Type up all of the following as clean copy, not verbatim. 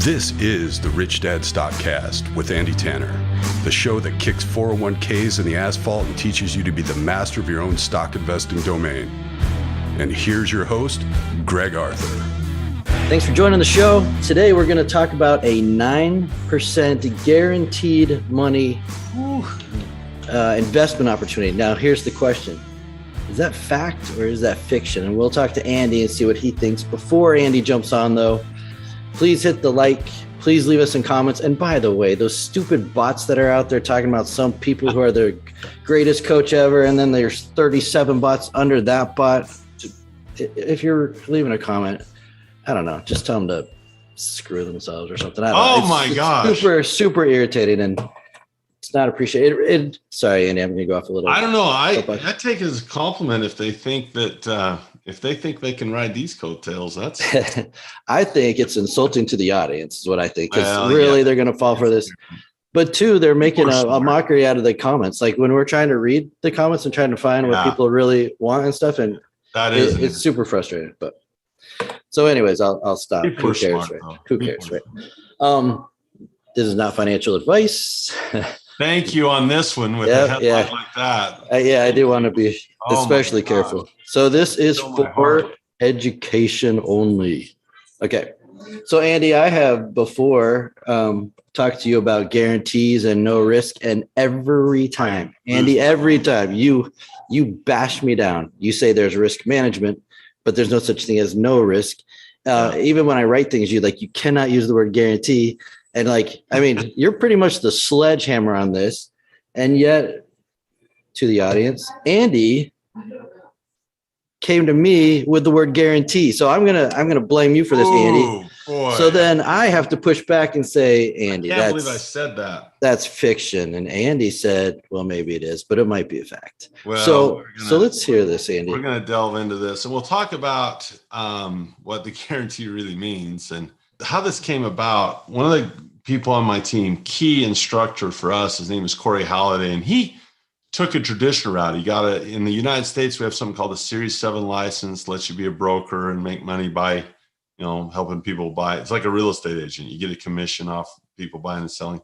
This is the Rich Dad Stockcast with Andy Tanner, the show that kicks 401ks in the asphalt and teaches you to be the master of your own stock investing domain. And here's your host, Greg Arthur. Thanks for joining the show. Today we're going to talk about a 9% guaranteed money investment opportunity. Now, here's the question. Is that fact or is that fiction? And we'll talk to Andy and see what he thinks. Before Andy jumps on, though, please hit the like. Please leave us some comments. And by the way, those stupid bots that are out there talking about some people who are the greatest coach ever, and then there's 37 bots under that bot. If you're leaving a comment, I don't know, just tell them to screw themselves or something. My gosh. Super irritating, and it's not appreciated. Sorry, Andy, I'm going to go off a little. I don't know. I take it as a compliment if they think that they can ride these coattails. That's. I think it's insulting to the audience is what I think. Because they're going to fall for this. But two, they're making a mockery out of the comments. Like when we're trying to read the comments and trying to find what people really want and stuff, and it's super frustrating. But so, anyways, I'll stop. Who cares, right? Who cares, right? This is not financial advice. Thank you on this one with a headline like that. I do want to be especially careful. So this is for education only. Okay. So Andy, I have before talked to you about guarantees and no risk, and every time you bash me down. You say there's risk management, but there's no such thing as no risk. Even when I write things, you cannot use the word guarantee. And you're pretty much the sledgehammer on this. And yet, to the audience, Andy came to me with the word guarantee. So I'm gonna blame you for this, Andy. Boy. So then I have to push back and say, Andy, I can't believe I said that. That's fiction. And Andy said, well, maybe it is, but it might be a fact. Well, so let's hear this, Andy. We're gonna delve into this, and we'll talk about what the guarantee really means and how this came about. One of the people on my team, key instructor for us, his name is Corey Halliday, and he took a traditional route. He got in the United States, we have something called a Series 7 license, lets you be a broker and make money by, helping people buy. It's like a real estate agent. You get a commission off people buying and selling,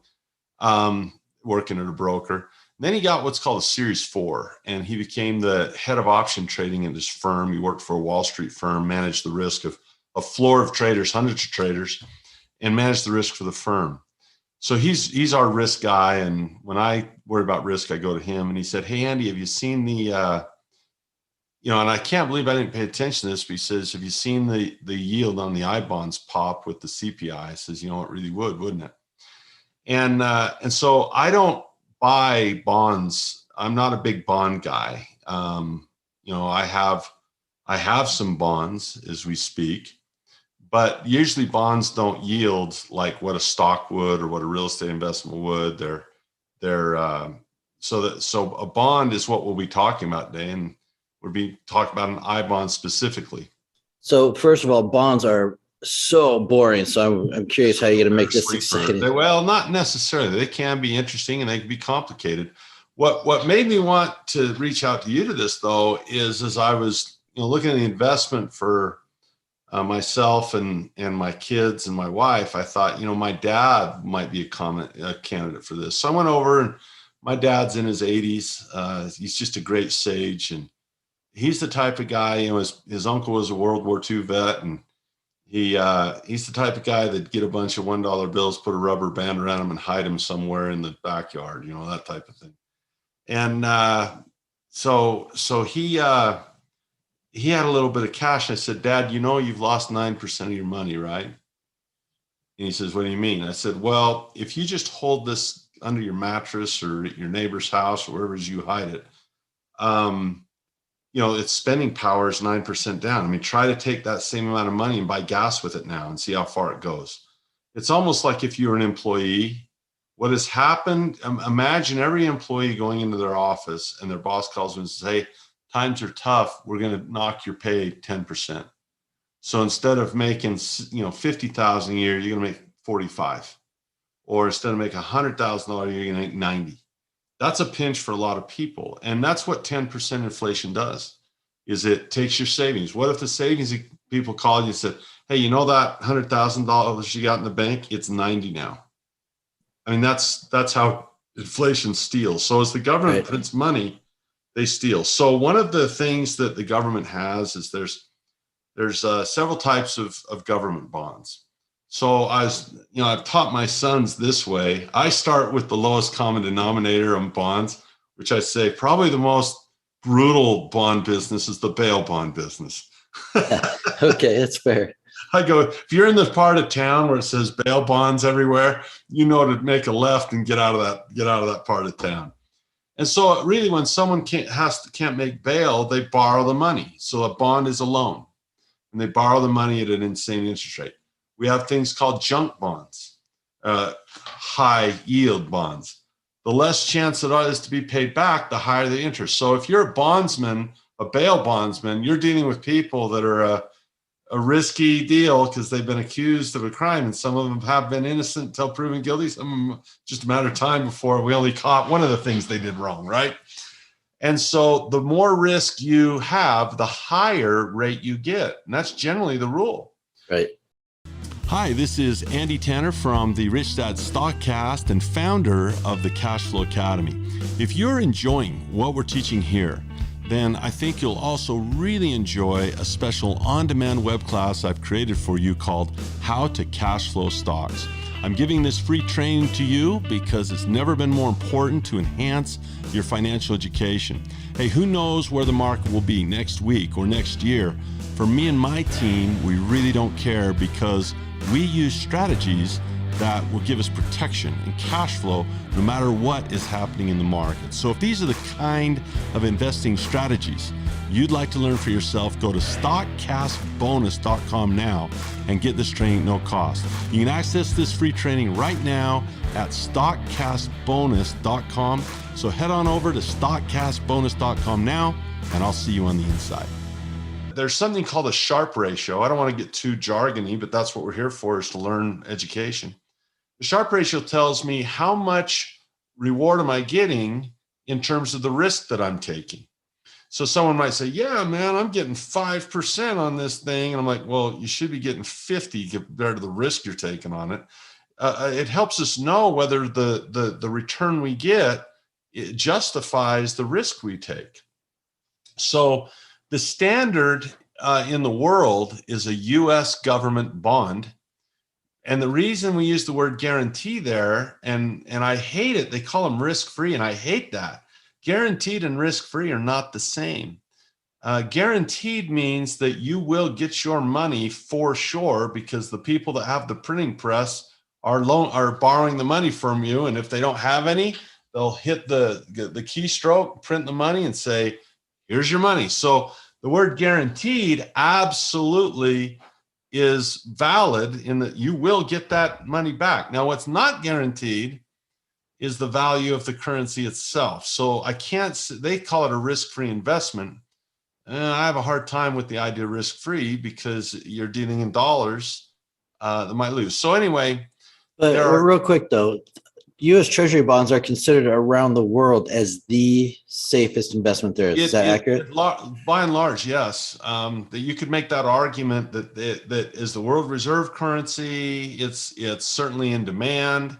working at a broker. And then he got what's called a Series 4, and he became the head of option trading in his firm. He worked for a Wall Street firm, managed the risk of a floor of traders, hundreds of traders, and manage the risk for the firm. So he's our risk guy. And when I worry about risk, I go to him, and he said, hey, Andy, have you seen the, and I can't believe I didn't pay attention to this, but he says, have you seen the yield on the I bonds pop with the CPI? I says, it really would, wouldn't it? And so I don't buy bonds. I'm not a big bond guy. I have some bonds as we speak. But usually bonds don't yield like what a stock would or what a real estate investment would. So a bond is what we'll be talking about today, and we'll be talking about an I bond specifically. So first of all, bonds are so boring. So I'm curious how you're going to make this exciting. Well, not necessarily. They can be interesting and they can be complicated. What made me want to reach out to you to this, though, is as I was looking at the investment for myself and my kids and my wife, I thought, my dad might be a candidate for this. So I went over, and my dad's in his 80s. He's just a great sage, and he's the type of guy, his uncle was a World War II vet, and he's the type of guy that'd get a bunch of $1 bills, put a rubber band around him and hide them somewhere in the backyard, that type of thing. And so he had a little bit of cash. I said, Dad, you've lost 9% of your money, right? And he says, what do you mean? I said, well, if you just hold this under your mattress or at your neighbor's house or wherever you hide it, its spending power is 9% down. Try to take that same amount of money and buy gas with it now and see how far it goes. It's almost like if you're an employee, what has happened, imagine every employee going into their office and their boss calls them and says, hey, times are tough. We're going to knock your pay 10%. So instead of making, $50,000 a year, you're going to make 45. Or instead of making $100,000 a year, you're going to make 90. That's a pinch for a lot of people. And that's what 10% inflation does, is it takes your savings. What if the savings people called you and said, hey, you know that $100,000 you got in the bank? It's 90 now. I mean, that's how inflation steals. So as the government prints money, they steal. So one of the things that the government has is there's several types of government bonds. So I've taught my sons this way. I start with the lowest common denominator on bonds, which I say probably the most brutal bond business is the bail bond business. Okay, that's fair. I go, if you're in the part of town where it says bail bonds everywhere, you know to make a left and get out of that part of town. And so really when someone can't make bail, they borrow the money. So a bond is a loan and they borrow the money at an insane interest rate. We have things called junk bonds, high yield bonds. The less chance it is to be paid back, the higher the interest. So if you're a bondsman, a bail bondsman, you're dealing with people that are a risky deal because they've been accused of a crime, and some of them have been innocent until proven guilty. Some of them just a matter of time before we only caught one of the things they did wrong, right? And so the more risk you have, the higher rate you get. And that's generally the rule. Right. Hi, this is Andy Tanner from the Rich Dad Stockcast and founder of the Cashflow Academy. If you're enjoying what we're teaching here, then I think you'll also really enjoy a special on-demand web class I've created for you called How to Cashflow Stocks. I'm giving this free training to you because it's never been more important to enhance your financial education. Hey, who knows where the market will be next week or next year? For me and my team, we really don't care because we use strategies that will give us protection and cash flow no matter what is happening in the market. So if these are the kind of investing strategies you'd like to learn for yourself, go to stockcastbonus.com now and get this training at no cost. You can access this free training right now at stockcastbonus.com. So head on over to stockcastbonus.com now and I'll see you on the inside. There's something called a Sharpe ratio. I don't want to get too jargony, but that's what we're here for, is to learn education. The Sharpe ratio tells me how much reward am I getting in terms of the risk that I'm taking. So someone might say, yeah, man, I'm getting 5% on this thing. And I'm like, well, you should be getting 50 compared to the risk you're taking on it. It helps us know whether the return we get, it justifies the risk we take. So the standard in the world is a U.S. government bond. And the reason we use the word guarantee there, and I hate it, they call them risk-free, and I hate that. Guaranteed and risk-free are not the same. Guaranteed means that you will get your money for sure because the people that have the printing press are borrowing the money from you. And if they don't have any, they'll hit the keystroke, print the money and say, here's your money. So the word guaranteed absolutely is valid in that you will get that money back. Now, what's not guaranteed is the value of the currency itself. So they call it a risk-free investment. I have a hard time with the idea of risk-free because you're dealing in dollars that might lose. So anyway. But real quick though, U.S. Treasury bonds are considered around the world as the safest investment there is. Is that accurate? By and large, yes. That you could make that argument that is the world reserve currency. It's certainly in demand,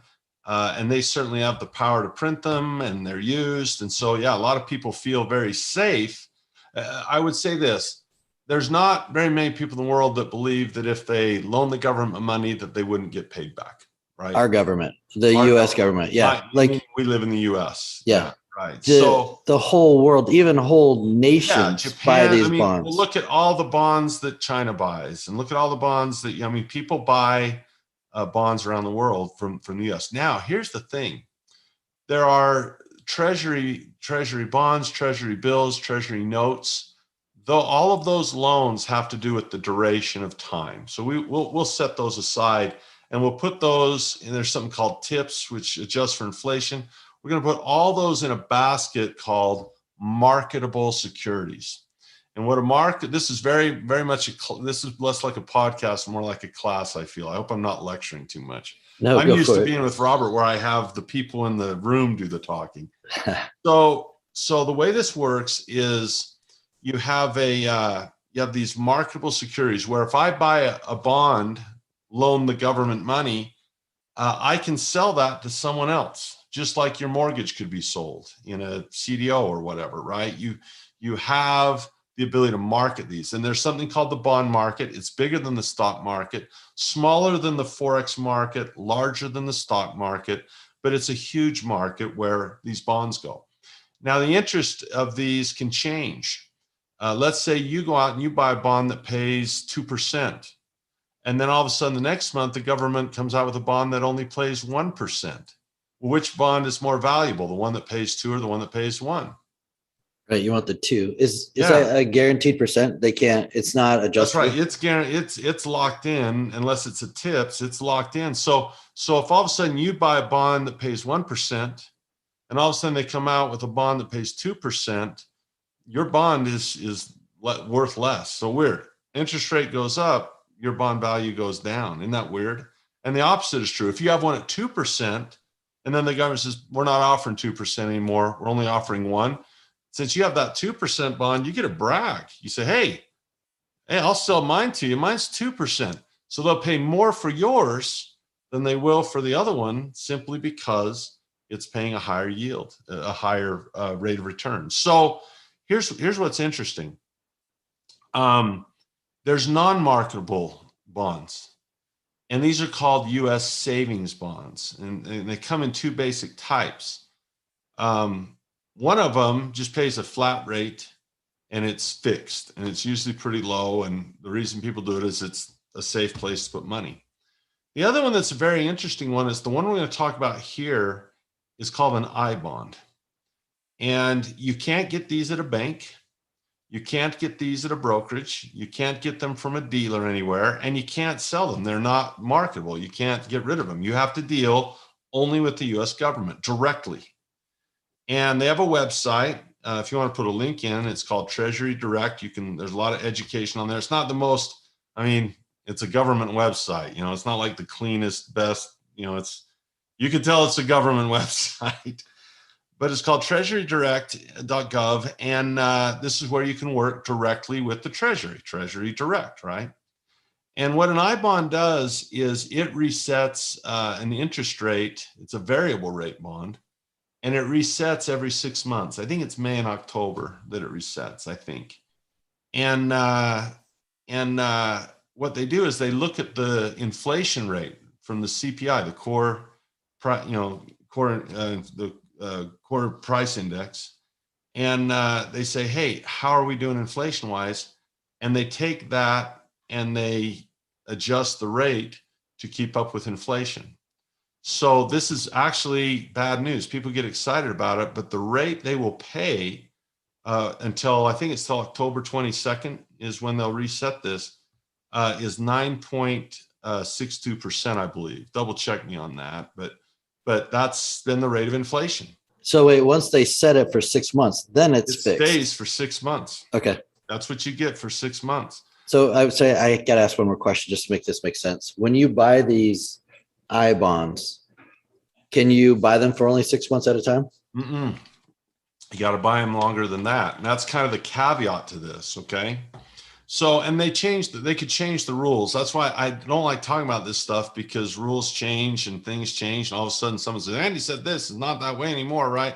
and they certainly have the power to print them, and they're used. And so, yeah, a lot of people feel very safe. I would say this: there's not very many people in the world that believe that if they loan the government money, that they wouldn't get paid back. Right. Our government, the U.S. government. Yeah. Like we live in the U.S. Yeah. Right. So the whole world, even whole nations Japan, buy these bonds. Well, look at all the bonds that China buys and look at all the bonds that, people buy bonds around the world from the U.S. Now, here's the thing. There are treasury bonds, treasury bills, treasury notes. Though all of those loans have to do with the duration of time. So we'll set those aside. And we'll put those, and there's something called TIPS, which adjusts for inflation. We're going to put all those in a basket called marketable securities. And what this is very, very much, this is less like a podcast, more like a class, I feel. I hope I'm not lecturing too much. No, I'm used to being with Robert where I have the people in the room do the talking. So the way this works is you have a you have these marketable securities where if I buy a bond, loan the government money, I can sell that to someone else, just like your mortgage could be sold in a CDO or whatever, right? You have the ability to market these. And there's something called the bond market. It's bigger than the stock market, smaller than the Forex market, larger than the stock market, but it's a huge market where these bonds go. Now, the interest of these can change. Let's say you go out and you buy a bond that pays 2%. And then all of a sudden, the next month, the government comes out with a bond that only pays 1%. Which bond is more valuable, the one that pays 2 or the one that pays 1? Right. You want the 2. Is that a guaranteed percent? They can't, it's not adjustable. That's right. It's guaranteed. It's locked in unless it's a TIPS. It's locked in. So if all of a sudden you buy a bond that pays 1%, and all of a sudden they come out with a bond that pays 2%, your bond is worth less. So weird. Interest rate goes up, your bond value goes down. Isn't that weird? And the opposite is true. If you have one at 2%, and then the government says, we're not offering 2% anymore, we're only offering 1%. Since you have that 2% bond, you get a brag. You say, hey, I'll sell mine to you. Mine's 2%. So they'll pay more for yours than they will for the other one, simply because it's paying a higher yield, a higher rate of return. So here's what's interesting. There's non-marketable bonds, and these are called U.S. savings bonds, and they come in 2 basic types. One of them just pays a flat rate, and it's fixed, and it's usually pretty low, and the reason people do it is it's a safe place to put money. The other one that's a very interesting one is the one we're going to talk about here is called an I bond, and you can't get these at a bank. You can't get these at a brokerage. You can't get them from a dealer anywhere, and you can't sell them. They're not marketable. You can't get rid of them. You have to deal only with the U.S. government directly. And they have a website. If you want to put a link in, it's called Treasury Direct. There's a lot of education on there. It's not the most, it's a government website. It's not like the cleanest, best, you can tell it's a government website. But it's called treasurydirect.gov, and this is where you can work directly with the Treasury Direct, right? And what an I bond does is it resets an interest rate. It's a variable rate bond, and it resets every 6 months. I think it's May and October that it resets, I think. And what they do is they look at the inflation rate from the CPI, the core price index, and they say, hey, how are we doing inflation wise? And they take that and they adjust the rate to keep up with inflation. So this is actually bad news. People get excited about it, but the rate they will pay until October 22nd is when they'll reset this, is 9.62%, I believe. Double check me on that, but that's been the rate of inflation. So wait, once they set it for 6 months, then it fixed. Stays for 6 months. Okay. That's what you get for 6 months. So I would say I got to ask one more question just to make this make sense. When you buy these I bonds, can you buy them for only 6 months at a time? You got to buy them longer than that. And that's kind of the caveat to this. Okay. So, and they could change the rules. That's why I don't like talking about this stuff, because rules change and things change. And all of a sudden someone says, Andy said this is not that way anymore. Right.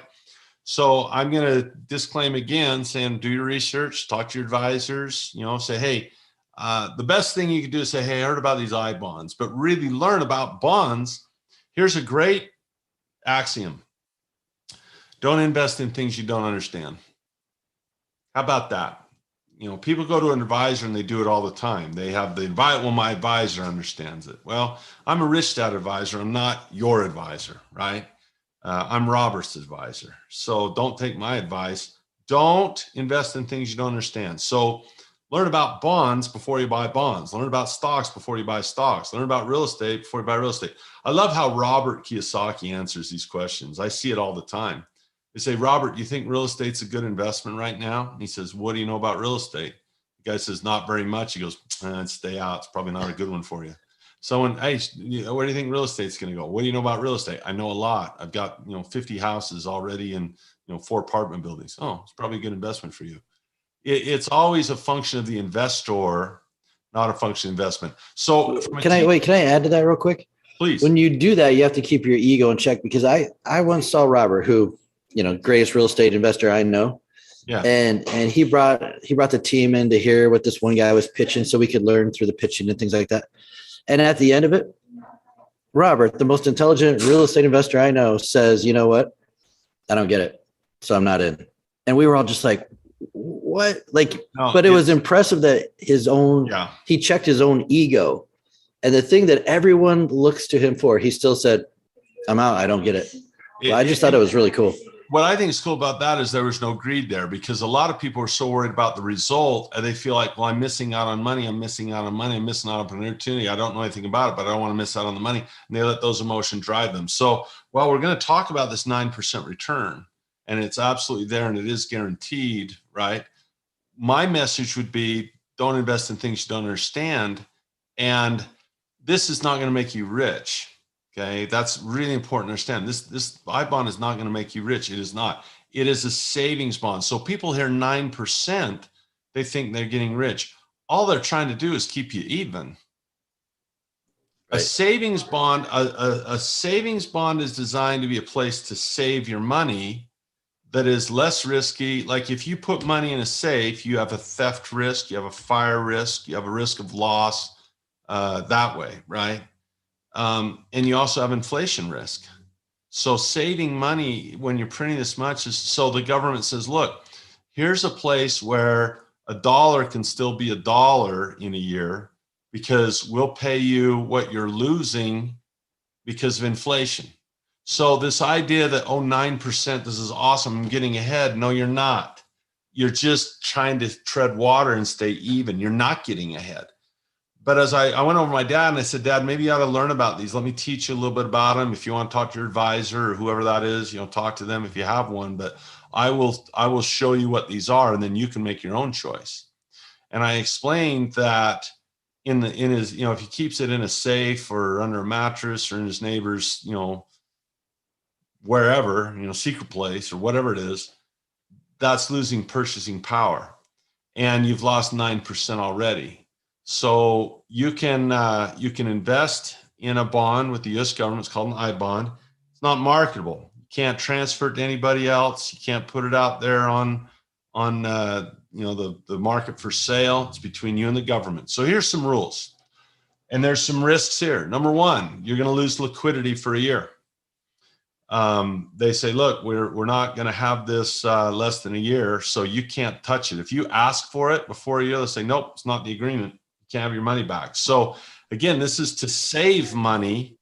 So I'm going to disclaim again, saying, do your research, talk to your advisors, say, hey, the best thing you can do is say, hey, I heard about these I bonds, but really learn about bonds. Here's a great axiom. Don't invest in things you don't understand. How about that? People go to an advisor and they do it all the time. They have my advisor understands it. Well, I'm a Rich Dad advisor. I'm not your advisor, right? I'm Robert's advisor. So don't take my advice. Don't invest in things you don't understand. So learn about bonds before you buy bonds. Learn about stocks before you buy stocks. Learn about real estate before you buy real estate. I love how Robert Kiyosaki answers these questions. I see it all the time. They say, Robert, do you think real estate's a good investment right now? And he says, what do you know about real estate? The guy says, not very much. He goes, stay out. It's probably not a good one for you. Someone, hey, where do you think real estate's going to go? What do you know about real estate? I know a lot. I've got 50 houses already and 4 apartment buildings. Oh, it's probably a good investment for you. It's always a function of the investor, not a function of investment. So can I add to that real quick? Please. When you do that, you have to keep your ego in check, because I once saw Robert, who, greatest real estate investor I know. Yeah. And he brought the team in to hear what this one guy was pitching, so we could learn through the pitching and things like that. And at the end of it, Robert, the most intelligent real estate investor I know, says, you know what? I don't get it, so I'm not in. And we were all just like, what? But it was impressive that he checked his own ego. And the thing that everyone looks to him for, he still said, I'm out. I don't get it. I just thought it was really cool. What I think is cool about that is there was no greed there, because a lot of people are so worried about the result, and they feel like, well, I'm missing out on money. I'm missing out on money. I'm missing out on opportunity. I don't know anything about it, but I don't want to miss out on the money. And they let those emotions drive them. So while we're going to talk about this 9% return, and it's absolutely there and it is guaranteed, right? My message would be, don't invest in things you don't understand. And this is not going to make you rich. Okay, that's really important to understand. This I bond is not going to make you rich. It is not. It is a savings bond. So people hear 9%, they think they're getting rich. All they're trying to do is keep you even. Right. A savings bond, a savings bond is designed to be a place to save your money that is less risky. Like if you put money in a safe, you have a theft risk, you have a fire risk, you have a risk of loss that way, right? And you also have inflation risk. So saving money when you're printing this much is, so the government says, look, here's a place where $1 can still be $1 in a year, because we'll pay you what you're losing because of inflation. So this idea that, 9%, this is awesome, I'm getting ahead. No, you're not. You're just trying to tread water and stay even. You're not getting ahead. But as I went over to my dad and I said, Dad, maybe you ought to learn about these. Let me teach you a little bit about them. If you want to talk to your advisor or whoever that is, talk to them if you have one. But I will show you what these are, and then you can make your own choice. And I explained that in his, if he keeps it in a safe or under a mattress or in his neighbor's, wherever, secret place or whatever it is, that's losing purchasing power. And you've lost 9% already. So you can invest in a bond with the U.S. government. It's called an I bond. It's not marketable. You can't transfer it to anybody else. You can't put it out there on the market for sale. It's between you and the government. So here's some rules, and there's some risks here. Number one, you're going to lose liquidity for a year. They say, look, we're not going to have this less than a year, so you can't touch it. If you ask for it before a year, they'll say, nope, it's not the agreement. You can't have your money back. So again, this is to save money,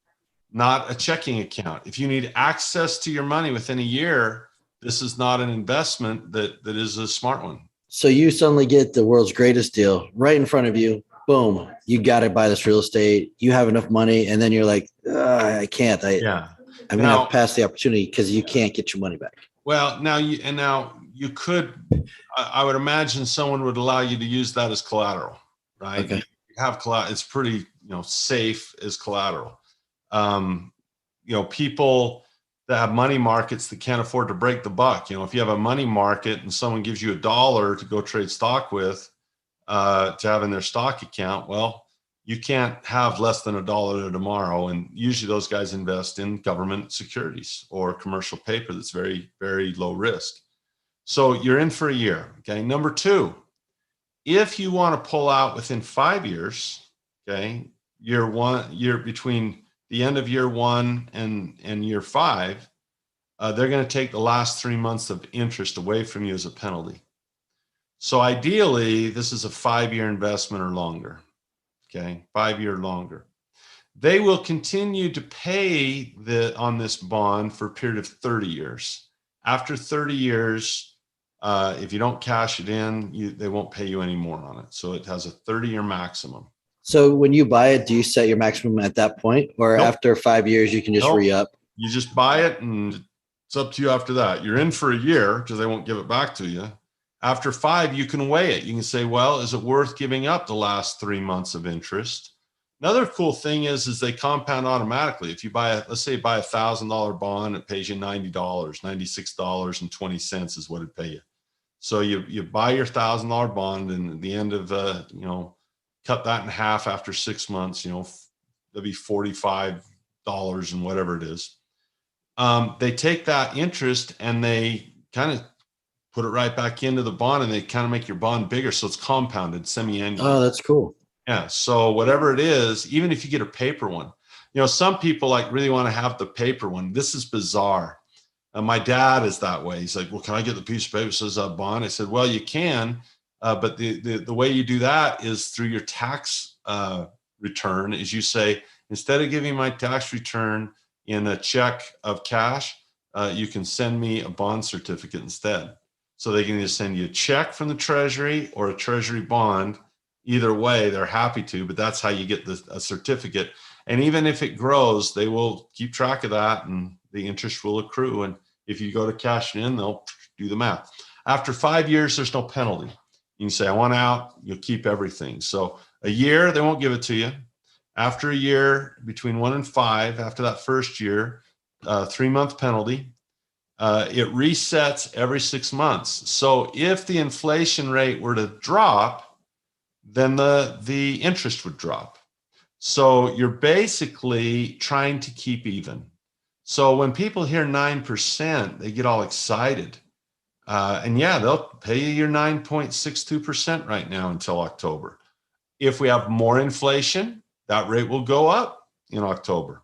not a checking account. If you need access to your money within a year, this is not an investment that is a smart one. So you suddenly get the world's greatest deal right in front of you. Boom, you got to buy this real estate. You have enough money, and then you're like, I can't. I'm going to have to pass the opportunity because you can't get your money back. Well, now you could, I would imagine someone would allow you to use that as collateral, right? Okay. You have collateral. It's pretty, safe as collateral. People that have money markets that can't afford to break the buck. If you have a money market and someone gives you $1 to go trade stock with, to have in their stock account, well, you can't have less than $1 tomorrow. And usually those guys invest in government securities or commercial paper that's very, very low risk. So you're in for a year. Okay. Number two, if you want to pull out within 5 years, okay, year between the end of year 1 and year 5, they're going to take the last 3 months of interest away from you as a penalty. So ideally, this is a 5-year investment or longer. Okay, 5-year longer. They will continue to pay on this bond for a period of 30 years. After 30 years, if you don't cash it in, they won't pay you any more on it. So it has a 30-year maximum. So when you buy it, do you set your maximum at that point, or Nope. After 5 years you can just re-up? You just buy it, and it's up to you after that. You're in for a year because they won't give it back to you. After 5, you can weigh it. You can say, well, is it worth giving up the last 3 months of interest? Another cool thing is they compound automatically. If you let's say you buy $1,000 bond, it pays you $90, $96.20 is what it pay you. So you buy your $1,000 bond, and at the end of cut that in half after 6 months, that'd be $45 and whatever it is. They take that interest and they kind of put it right back into the bond, and they kind of make your bond bigger. So it's compounded semi-annually. Oh, that's cool. Yeah. So whatever it is, even if you get a paper one, some people like really want to have the paper one. This is bizarre. My dad is that way. He's like, well, can I get the piece of paper that says that bond? I said, well, you can, but the way you do that is through your tax return. Is you say, instead of giving my tax return in a check of cash, you can send me a bond certificate instead. So they can either send you a check from the Treasury or a Treasury bond. Either way, they're happy to, but that's how you get a certificate. And even if it grows, they will keep track of that, and the interest will accrue. And if you go to cash it in, they'll do the math. After 5 years, there's no penalty. You can say, I want out, you'll keep everything. So a year, they won't give it to you. After a year, between 1 and 5, after that first year, 3-month penalty. It resets every 6 months. So if the inflation rate were to drop, then the interest would drop. So you're basically trying to keep even. So when people hear 9%, they get all excited. And yeah, they'll pay you your 9.62% right now until October. If we have more inflation, that rate will go up in October.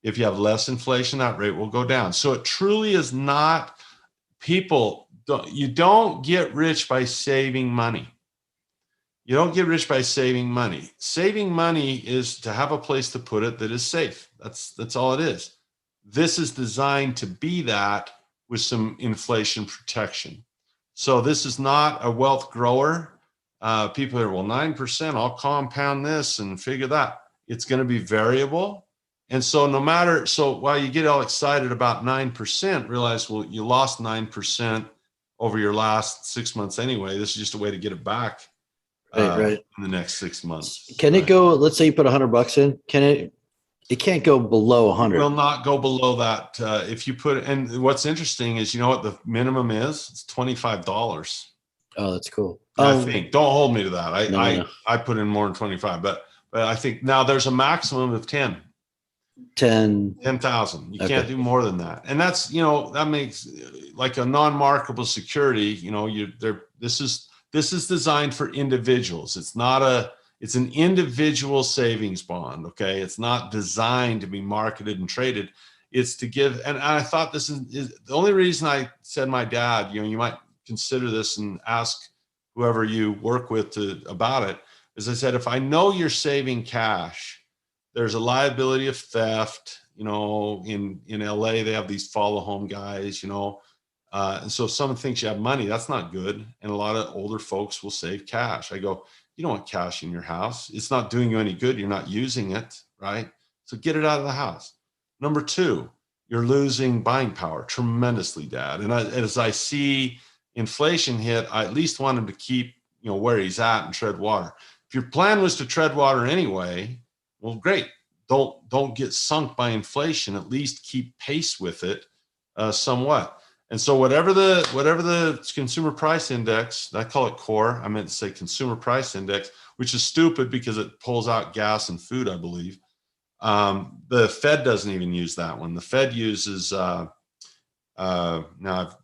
If you have less inflation, that rate will go down. So it truly is not, you don't get rich by saving money. You don't get rich by saving money. Saving money is to have a place to put it that is safe. That's all it is. This is designed to be that with some inflation protection. So this is not a wealth grower. People are, well, 9%, I'll compound this and figure that. It's going to be variable. And so while you get all excited about 9%, realize, well, you lost 9% over your last 6 months anyway. This is just a way to get it back. Right. In the next 6 months. Can it go, let's say you put $100 in, it can't go below 100. It will not go below that. If you put, and what's interesting is, what the minimum is? It's $25. Oh, that's cool. I think, don't hold me to that. No. I put in more than 25, but I think now there's a maximum of 10,000. You can't do more than that. And that's, that makes like a non-marketable security, this is designed for individuals. It's an individual savings bond. Okay. It's not designed to be marketed and traded. It's to give. And I thought this is the only reason I said my dad, you might consider this and ask whoever you work with about it. As I said, if I know you're saving cash, there's a liability of theft. In LA, they have these follow home guys, and so if someone thinks you have money, that's not good. And a lot of older folks will save cash. I go, you don't want cash in your house. It's not doing you any good. You're not using it, right? So get it out of the house. Number 2, you're losing buying power tremendously, Dad. And as I see inflation hit, I at least want him to keep, where he's at and tread water. If your plan was to tread water anyway, well, great. Don't get sunk by inflation. At least keep pace with it somewhat. And so whatever the consumer price index, I call it core. I meant to say consumer price index, which is stupid because it pulls out gas and food, I believe. The Fed doesn't even use that one. The Fed uses, now I've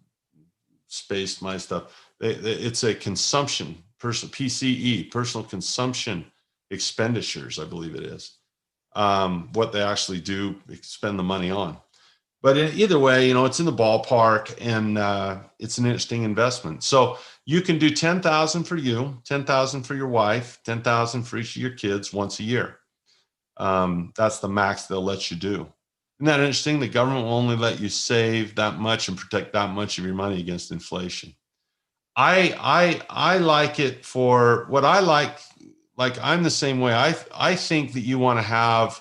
spaced my stuff. It's a consumption, PCE, personal consumption expenditures, I believe it is. What they actually do spend the money on. But either way, it's in the ballpark, and it's an interesting investment. So you can do 10,000 for you, 10,000 for your wife, 10,000 for each of your kids once a year. That's the max they'll let you do. Isn't that interesting? The government will only let you save that much and protect that much of your money against inflation. I like it for what I like. Like I'm the same way. I think that you want to have.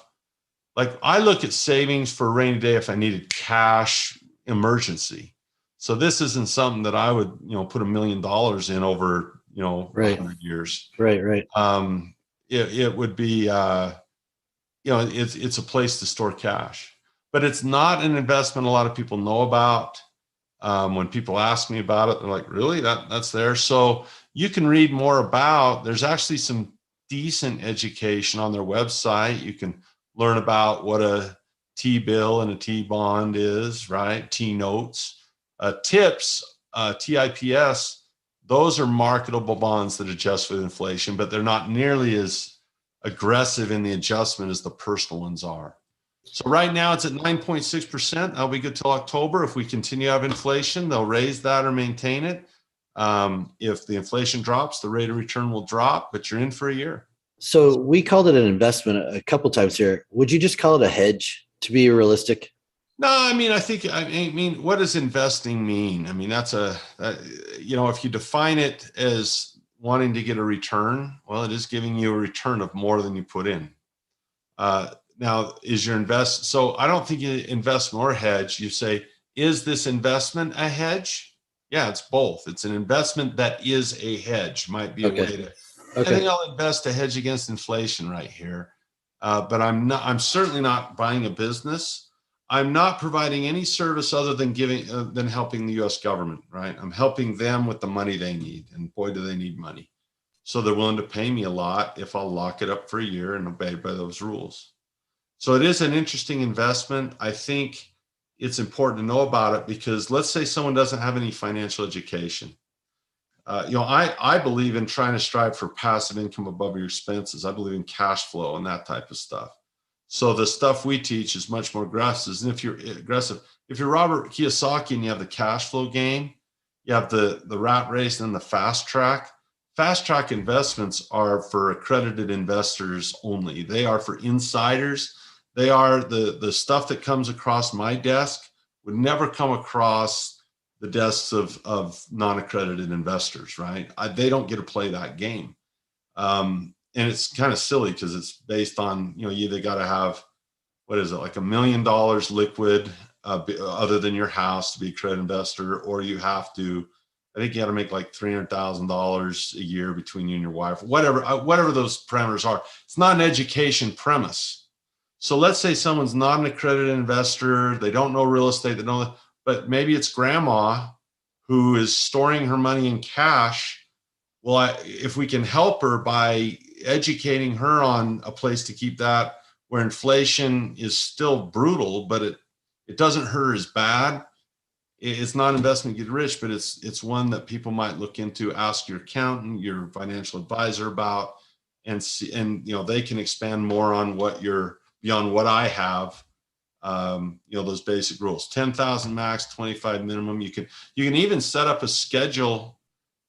Like I look at savings for a rainy day if I needed cash emergency. So this isn't something that I would, put $1 million in over, 100 years. Right. It would be, it's a place to store cash, but it's not an investment a lot of people know about. When people ask me about it, they're like, really, that's there. So you can read more about, there's actually some decent education on their website. You can learn about what a T-bill and a T-bond is, right? T-notes, TIPS, TIPS, those are marketable bonds that adjust with inflation, but they're not nearly as aggressive in the adjustment as the personal ones are. So right now it's at 9.6%. That'll be good till October. If we continue to have inflation, they'll raise that or maintain it. If the inflation drops, the rate of return will drop, but you're in for a year. So we called it an investment a couple times here. Would you just call it a hedge to be realistic? No, I mean, what does investing mean? I mean, if you define it as wanting to get a return, well, it is giving you a return of more than you put in. Now, so I don't think you invest nor hedge. You say, is this investment a hedge? Yeah, it's both. It's an investment that is a hedge, might be a way to. I think I'll invest to hedge against inflation right here. But I'm certainly not buying a business. I'm not providing any service other than than helping the US government, right? I'm helping them with the money they need. And boy, do they need money. So they're willing to pay me a lot if I'll lock it up for a year and obey by those rules. So it is an interesting investment. I think it's important to know about it because let's say someone doesn't have any financial education. I believe in trying to strive for passive income above your expenses. I believe in cash flow and that type of stuff. So the stuff we teach is much more aggressive. And if you're Robert Kiyosaki and you have the cash flow game, you have the rat race and the fast track. Fast track investments are for accredited investors only. They are for insiders. They are the stuff that comes across my desk would never come across the desks of non-accredited investors, right? They don't get to play that game. And it's kind of silly because it's based on, you either got to have, like $1 million liquid other than your house to be a accredited investor, or you have to, I think you got to make like $300,000 a year between you and your wife, whatever those parameters are. It's not an education premise. So let's say someone's not an accredited investor, they don't know real estate, but maybe it's grandma who is storing her money in cash. Well, if we can help her by educating her on a place to keep that where inflation is still brutal, but it doesn't hurt her as bad. It's not investment get rich, but it's one that people might look into, ask your accountant, your financial advisor about, and see, and they can expand more on beyond what I have. Those basic rules: 10,000 max, 25 minimum. You can even set up a schedule.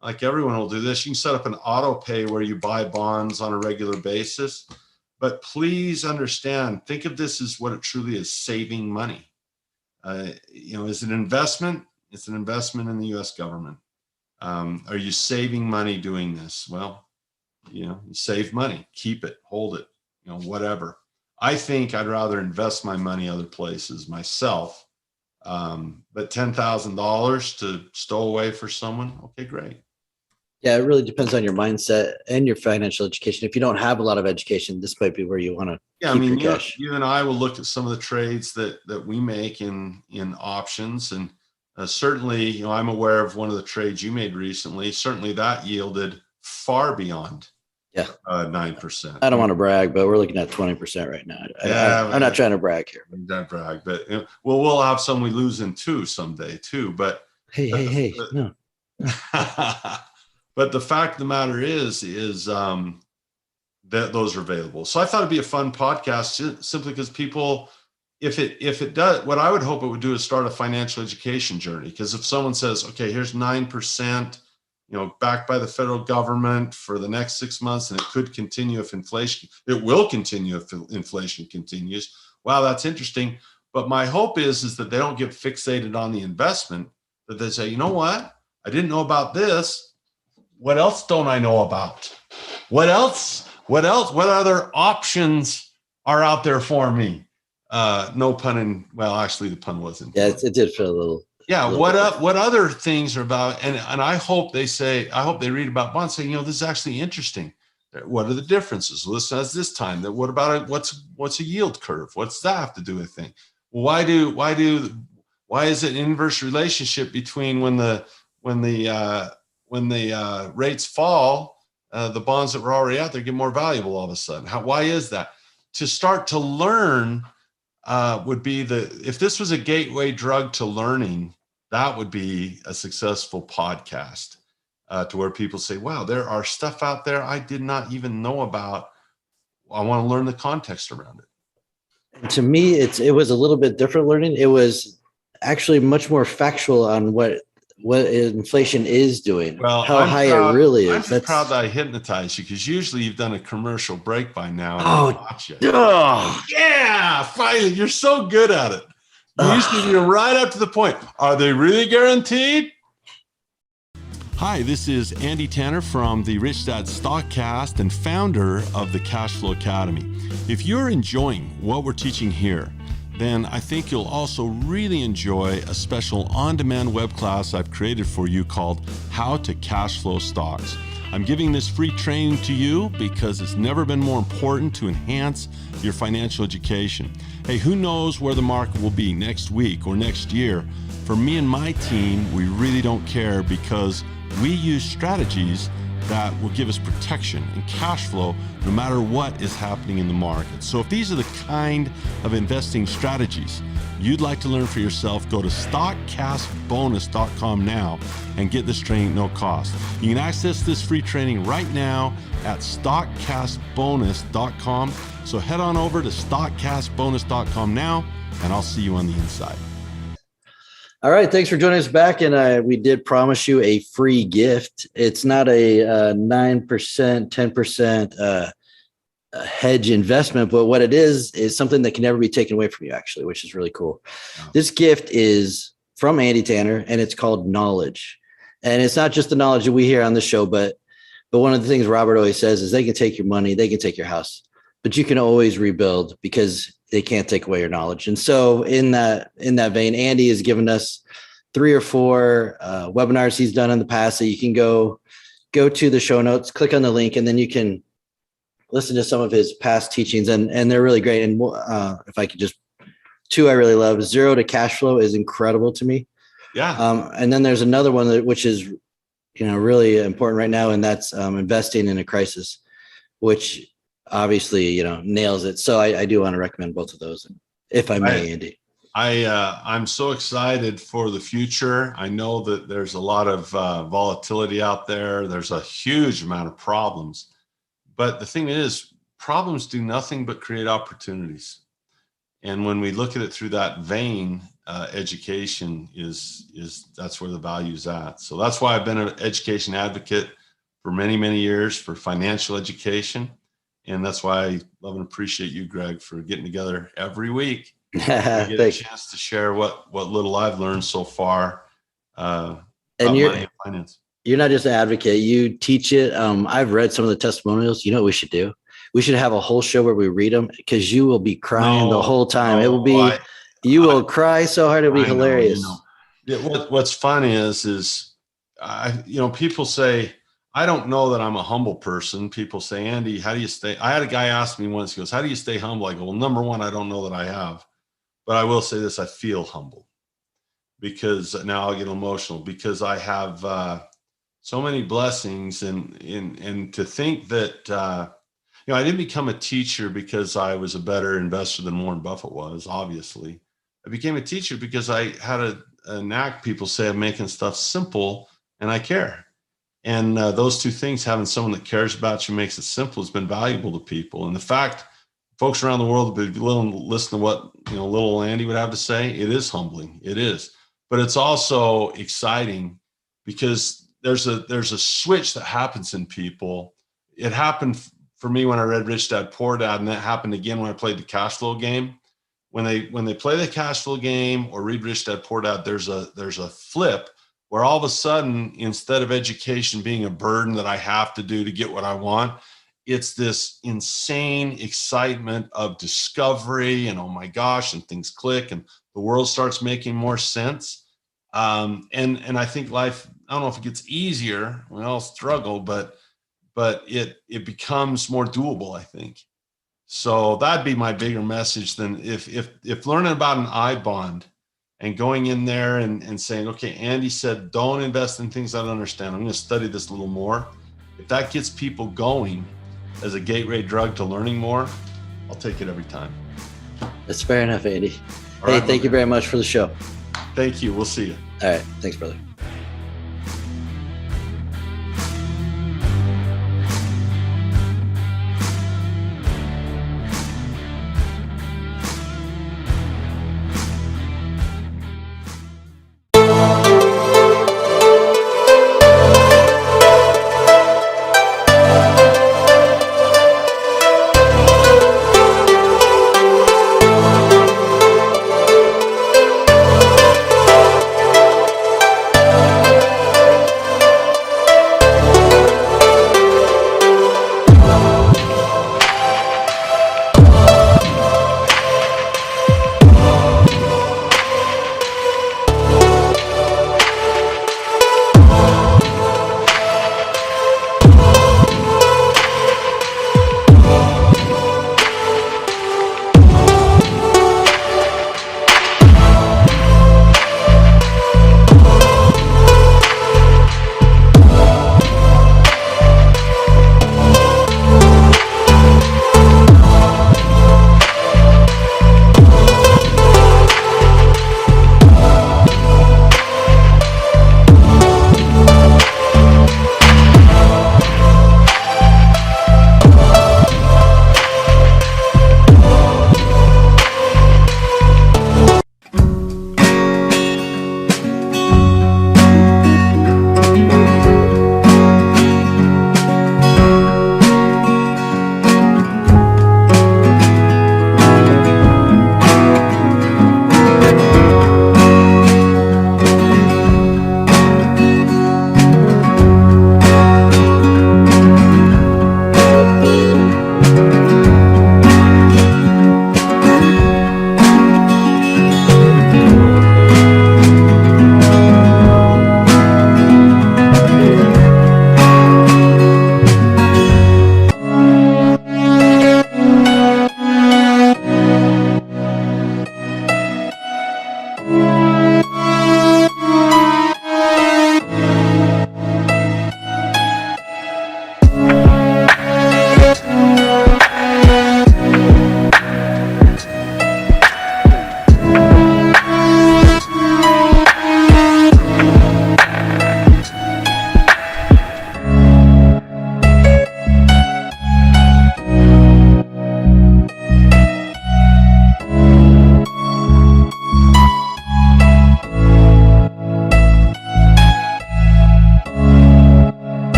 Like everyone will do this. You can set up an auto pay where you buy bonds on a regular basis. But please understand, think of this as what it truly is: saving money. Is it an investment? It's an investment in the US government. Are you saving money doing this? Well, you save money, keep it, hold it, whatever. I think I'd rather invest my money other places myself. But $10,000 to stow away for someone, okay, great. Yeah, it really depends on your mindset and your financial education. If you don't have a lot of education, this might be where you want to keep your cash. You and I will look at some of the trades that we make in options. And certainly, I'm aware of one of the trades you made recently. Certainly that yielded far beyond 9%. I don't want to brag, but we're looking at 20% right now. I'm not trying to brag here. Don't brag, but we'll have some we lose in too someday too. But hey, no. But the fact of the matter is that those are available. So I thought it'd be a fun podcast simply because people, if it does, what I would hope it would do is start a financial education journey. Because if someone says, okay, here's 9%, backed by the federal government for the next 6 months, and it could continue if inflation, it will continue if inflation continues. Wow, that's interesting. But my hope is that they don't get fixated on the investment, that they say, you know what? I didn't know about this. What else don't I know about? What else? What other options are out there for me? No pun in, well, actually the pun wasn't. Yeah, it did feel a little. Yeah. What other things are about? And I hope they read about bonds, saying, this is actually interesting. What are the differences? Well, this has this time. That what about what's a yield curve? What's that have to do with things? Why do Why is it an inverse relationship between when the rates fall, the bonds that were already out there get more valuable all of a sudden? Why is that? To start to learn would be if this was a gateway drug to learning, that would be a successful podcast to where people say, wow, there are stuff out there I did not even know about. I want to learn the context around it. To me, it was a little bit different learning. It was actually much more factual on what inflation is doing. Well, how high it really is. I'm just proud that I hypnotized you, because usually you've done a commercial break by now. Yeah, finally, you're so good at it. Usually you're right up to the point. Are they really guaranteed? Hi, this is Andy Tanner from the Rich Dad Stockcast and founder of the Cashflow Academy. If you're enjoying what we're teaching here, then I think you'll also really enjoy a special on-demand web class I've created for you called How to Cashflow Stocks. I'm giving this free training to you because it's never been more important to enhance your financial education. Hey, who knows where the market will be next week or next year? For me and my team, we really don't care, because we use strategies that will give us protection and cash flow no matter what is happening in the market. So if these are the kind of investing strategies you'd like to learn for yourself, go to stockcastbonus.com now and get this training at no cost. You can access this free training right now at stockcastbonus.com. So head on over to stockcastbonus.com now, and I'll see you on the inside. All right. Thanks for joining us back. And we did promise you a free gift. It's not a 9%, 10% hedge investment, but what it is something that can never be taken away from you, actually, which is really cool. Wow. This gift is from Andy Tanner, and it's called knowledge. And it's not just the knowledge that we hear on the show, but one of the things Robert always says is they can take your money, they can take your house, but you can always rebuild, because they can't take away your knowledge. And so in that vein, Andy has given us 3 or 4 webinars he's done in the past that you can go to the show notes, click on the link, and then you can listen to some of his past teachings, and they're really great. And if I could just 2 I really love. Zero to Cash Flow is incredible to me. Yeah. And then there's another one which is really important right now, and that's investing in a crisis, which obviously nails it. So I do want to recommend both of those, if I may, Andy. I'm so excited for the future. I know that there's a lot of volatility out there. There's a huge amount of problems, but the thing is, problems do nothing but create opportunities. And when we look at it through that vein, education that's where the value's at. So that's why I've been an education advocate for many, many years for financial education. And that's why I love and appreciate you, Greg, for getting together every week. Get a chance to share what little I've learned so far. And you're not just an advocate, you teach it. I've read some of the testimonials. You know what we should do? We should have a whole show where we read them, because you will be crying the whole time. It will be, you will cry so hard. It'll be hilarious. What's funny is people say, I don't know that I'm a humble person. People say, Andy, how do you stay? I had a guy ask me once, he goes, how do you stay humble? I go, well, number one, I don't know that I have, but I will say this, I feel humble, because now I'll get emotional, because I have so many blessings, and to think that, I didn't become a teacher because I was a better investor than Warren Buffett was, obviously. I became a teacher because I had a knack, people say, of making stuff simple, and I care. And those two things, having someone that cares about you, makes it simple, has been valuable to people. And the fact folks around the world have been willing to listen to what little Andy would have to say, it is humbling. It is. But it's also exciting, because there's a switch that happens in people. It happened for me when I read Rich Dad Poor Dad, and that happened again when I played the cash flow game. When they play the cash flow game or read Rich Dad Poor Dad, there's a flip where all of a sudden, instead of education being a burden that I have to do to get what I want, it's this insane excitement of discovery, and oh my gosh, and things click and the world starts making more sense. And I think life, I don't know if it gets easier, we all struggle, but it becomes more doable, I think. So that'd be my bigger message than if learning about an I bond and going in there and saying, okay, Andy said, don't invest in things I don't understand. I'm going to study this a little more. If that gets people going as a gateway drug to learning more, I'll take it every time. That's fair enough, Andy. All right, thank you very much for the show. Thank you. We'll see you. All right. Thanks, brother.